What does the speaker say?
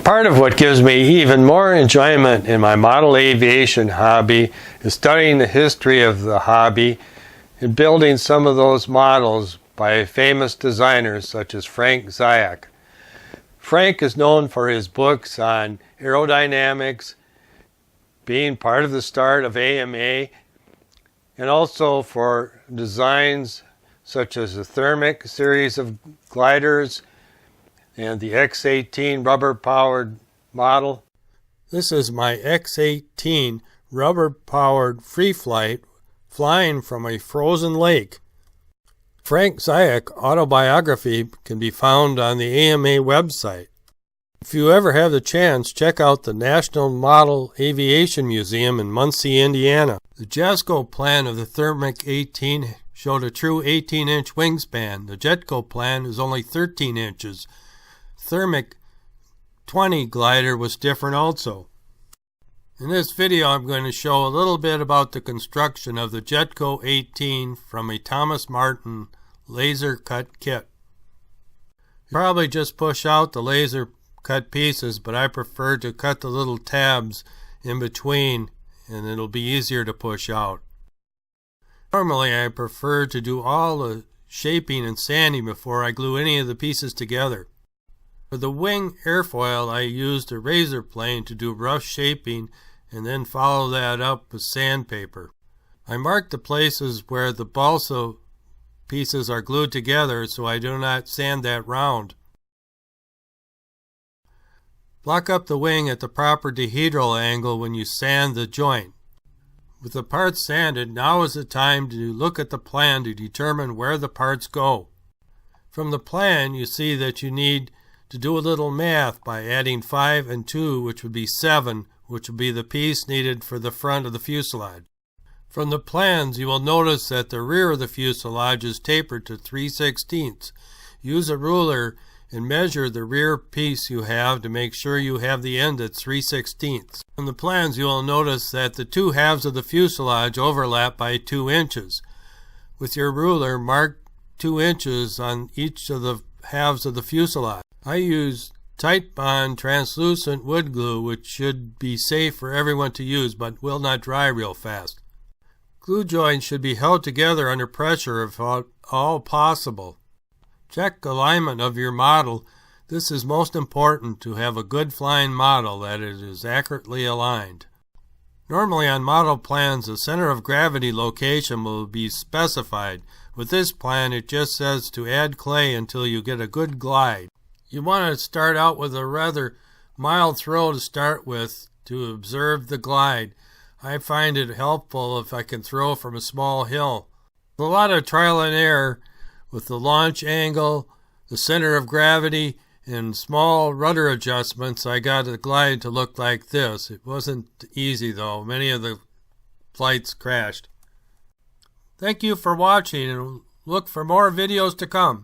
Part of what gives me even more enjoyment in my model aviation hobby is studying the history of the hobby and building some of those models by famous designers such as Frank Zaic. Frank is known for his books on aerodynamics, being part of the start of AMA, and also for designs such as the Thermic series of gliders and the X18 rubber-powered model. This is my X18 rubber-powered free flight flying from a frozen lake. Frank Zaic autobiography can be found on the AMA website. If you ever have the chance, check out the National Model Aviation Museum in Muncie, Indiana. The Jesco plan of the Thermic18 showed a true 18-inch wingspan. The Jetco plan is only 13 inches. Thermic-20 glider was different also. In this video I'm going to show a little bit about the construction of the Jetco 18 from a Thomas Martin laser cut kit. You probably just push out the laser cut pieces, but I prefer to cut the little tabs in between and it'll be easier to push out. Normally I prefer to do all the shaping and sanding before I glue any of the pieces together. For the wing airfoil I used a razor plane to do rough shaping and then follow that up with sandpaper. I marked the places where the balsa pieces are glued together so I do not sand that round. Block up the wing at the proper dihedral angle when you sand the joint. With the parts sanded, now is the time to look at the plan to determine where the parts go. From the plan you see that you need to do a little math by adding 5 and 2, which would be 7, which will be the piece needed for the front of the fuselage. From the plans you will notice that the rear of the fuselage is tapered to 3/16. Use a ruler and measure the rear piece you have to make sure you have the end at 3/16. From the plans you will notice that the two halves of the fuselage overlap by 2 inches. With your ruler, mark 2 inches on each of the halves of the fuselage. I use tight bond translucent wood glue, which should be safe for everyone to use but will not dry real fast. Glue joints should be held together under pressure if all possible. Check alignment of your model. This is most important to have a good flying model, that it is accurately aligned. Normally on model plans the center of gravity location will be specified. With this plan it just says to add clay until you get a good glide. You want to start out with a rather mild throw to start with to observe the glide. I find it helpful if I can throw from a small hill. With a lot of trial and error with the launch angle, the center of gravity, and small rudder adjustments, I got the glide to look like this. It wasn't easy though. Many of the flights crashed. Thank you for watching and look for more videos to come.